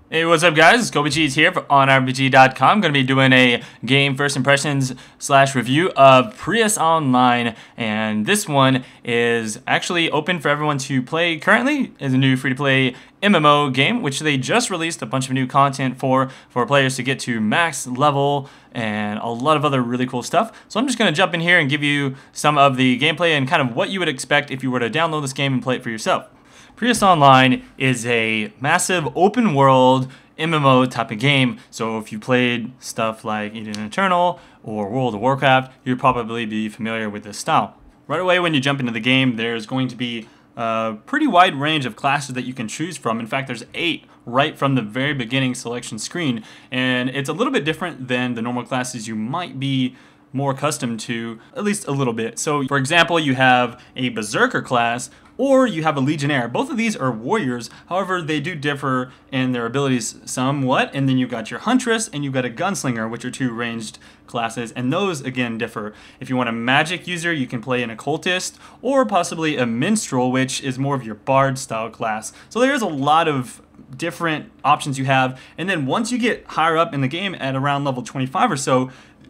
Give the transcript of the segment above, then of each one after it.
Hey, what's up, guys? It's ColbyCheeZe here for OnRPG.com. I'm going to be doing a game first impressions / review of Prius Online, and this one is actually open for everyone to play currently. It's a new free-to-play MMO game, which they just released a bunch of new content for players to get to max level and a lot of other really cool stuff. So I'm just going to jump in here and give you some of the gameplay and kind of what you would expect if you were to download this game and play it for yourself. Prius Online is a massive open world MMO type of game, so if you played stuff like Eden Eternal or World of Warcraft, you'd probably be familiar with this style. Right away when you jump into the game, there's going to be a pretty wide range of classes that you can choose from. In fact, there's 8 right from the very beginning selection screen, and it's a little bit different than the normal classes you might be more accustomed to, at least a little bit. So for example, you have a Berserker class, or you have a Legionnaire. Both of these are warriors, however they do differ in their abilities somewhat. And then you've got your Huntress and you've got a Gunslinger, which are 2 ranged classes, and those again differ. If you want a magic user, you can play an Occultist, or possibly a Minstrel, which is more of your Bard style class. So there's a lot of different options you have, and then once you get higher up in the game at around level 25 or so,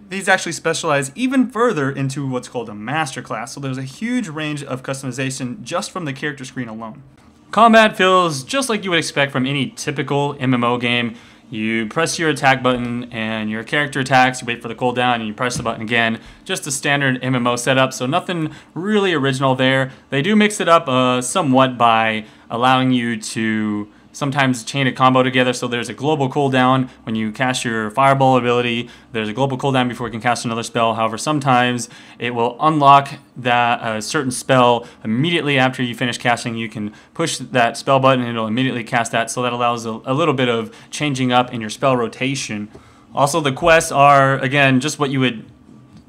these actually specialize even further into what's called a master class. So there's a huge range of customization just from the character screen alone. Combat feels just like you would expect from any typical MMO game. You press your attack button and your character attacks, you wait for the cooldown and you press the button again. Just a standard MMO setup, so nothing really original there. They do mix it up somewhat by allowing you to sometimes chain a combo together, so there's a global cooldown when you cast your fireball ability. There's a global cooldown before you can cast another spell. However, sometimes it will unlock that certain spell immediately after you finish casting. You can push that spell button and it'll immediately cast that, so that allows a little bit of changing up in your spell rotation. Also, the quests are, again, just what you would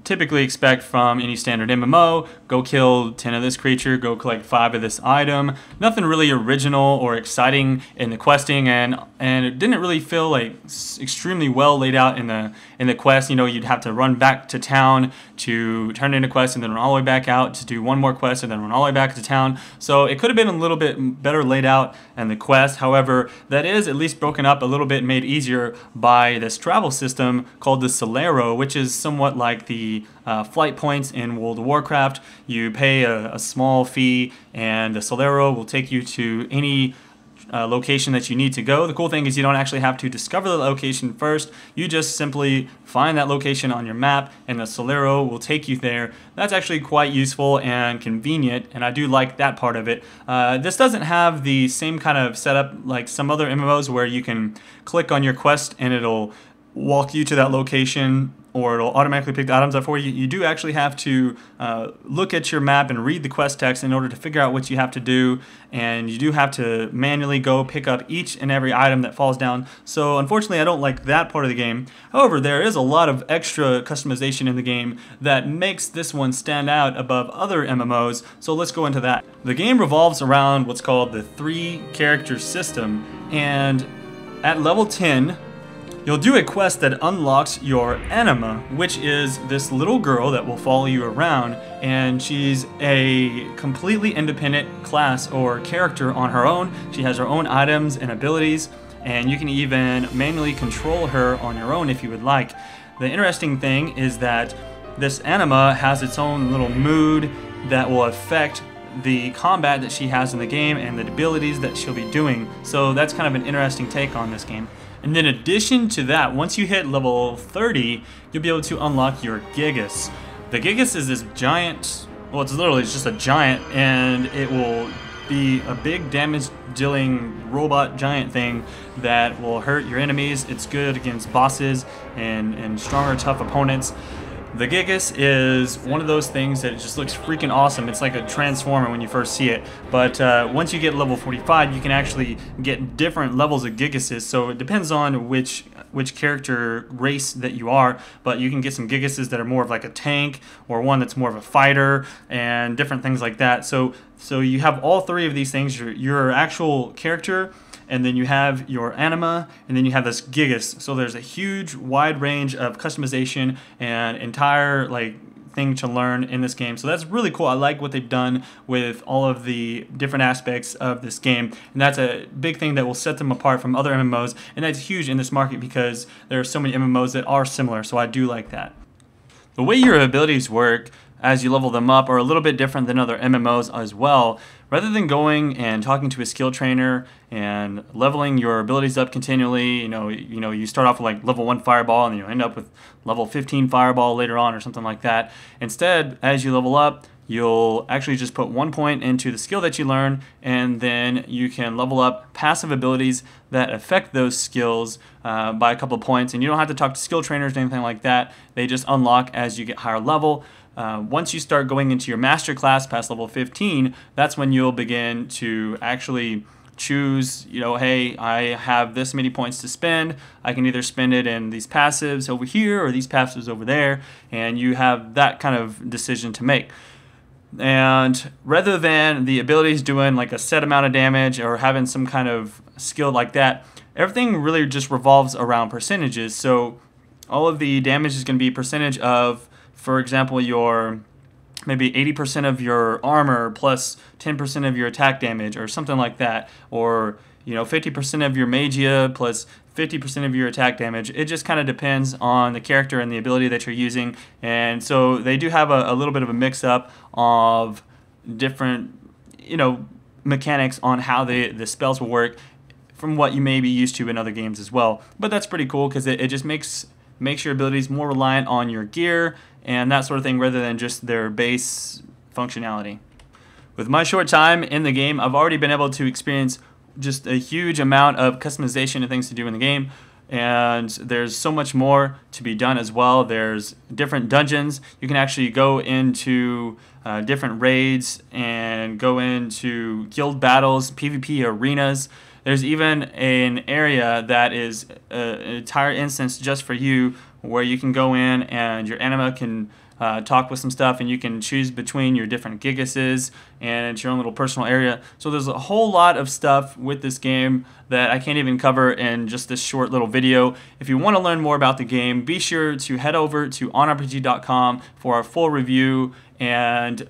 typically expect from any standard MMO. Go kill 10 of this creature, go collect 5 of this item. Nothing really original or exciting in the questing, and it didn't really feel like extremely well laid out in the quest. You know, you'd have to run back to town to turn in a quest and then run all the way back out to do one more quest and then run all the way back to town. So it could have been a little bit better laid out in the quest. However, that is at least broken up a little bit, made easier by this travel system called the Solero, which is somewhat like the flight points in World of Warcraft. You pay a small fee and the Solero will take you to any location that you need to go. The cool thing is you don't actually have to discover the location first. You just simply find that location on your map and the Solero will take you there. That's actually quite useful and convenient, and I do like that part of it. This doesn't have the same kind of setup like some other MMOs where you can click on your quest and it'll walk you to that location, or it'll automatically pick the items up for you. You do actually have to look at your map and read the quest text in order to figure out what you have to do, and you do have to manually go pick up each and every item that falls down. So unfortunately I don't like that part of the game. However, there is a lot of extra customization in the game that makes this one stand out above other MMOs, so let's go into that. The game revolves around what's called the 3-character system, and at level 10, you'll do a quest that unlocks your anima, which is this little girl that will follow you around, and she's a completely independent class or character on her own. She has her own items and abilities, and you can even manually control her on your own if you would like. The interesting thing is that this anima has its own little mood that will affect the combat that she has in the game and the abilities that she'll be doing. So that's kind of an interesting take on this game. And in addition to that, once you hit level 30, you'll be able to unlock your Gigas. The Gigas is this giant, well, it's literally just a giant, and it will be a big damage-dealing robot giant thing that will hurt your enemies. It's good against bosses and stronger, tough opponents. The Gigas is one of those things that just looks freaking awesome. It's like a transformer when you first see it, but once you get level 45, you can actually get different levels of Gigases. So it depends on which character race that you are, but you can get some Gigases that are more of like a tank, or one that's more of a fighter, and different things like that. So you have all 3 of these things: your actual character, and then you have your anima, and then you have this Gigas. So there's a huge wide range of customization and entire thing to learn in this game. So that's really cool. I like what they've done with all of the different aspects of this game, and that's a big thing that will set them apart from other MMOs, and that's huge in this market because there are so many MMOs that are similar, so I do like that. The way your abilities work as you level them up are a little bit different than other MMOs as well. Rather than going and talking to a skill trainer and leveling your abilities up continually, you start off with like level 1 fireball and you end up with level 15 fireball later on or something like that. Instead, as you level up, you'll actually just put 1 point into the skill that you learn, and then you can level up passive abilities that affect those skills by a couple of points, and you don't have to talk to skill trainers or anything like that. They just unlock as you get higher level. Once you start going into your master class past level 15, that's when you'll begin to actually choose, hey, I have this many points to spend. I can either spend it in these passives over here or these passives over there, and you have that kind of decision to make. And rather than the abilities doing like a set amount of damage or having some kind of skill like that, everything really just revolves around percentages. So all of the damage is going to be percentage of, for example, your maybe 80% of your armor plus 10% of your attack damage or something like that, or 50% of your magia plus 50% of your attack damage. It just kind of depends on the character and the ability that you're using, and so they do have a little bit of a mix-up of different mechanics on how the spells will work from what you may be used to in other games as well. But that's pretty cool because it just makes your abilities more reliant on your gear and that sort of thing rather than just their base functionality. With my short time in the game, I've already been able to experience just a huge amount of customization and things to do in the game, and there's so much more to be done as well. There's different dungeons. You can actually go into different raids and go into guild battles, PvP arenas. There's even an area that is an entire instance just for you where you can go in and your anima can talk with some stuff, and you can choose between your different gigases, and it's your own little personal area. So there's a whole lot of stuff with this game that I can't even cover in just this short little video. If you want to learn more about the game, be sure to head over to OnRPG.com for our full review. And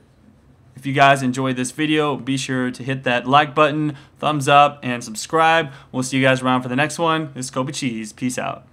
if you guys enjoyed this video, be sure to hit that like button, thumbs up, and subscribe. We'll see you guys around for the next one. This is ColbyCheeZe. Peace out.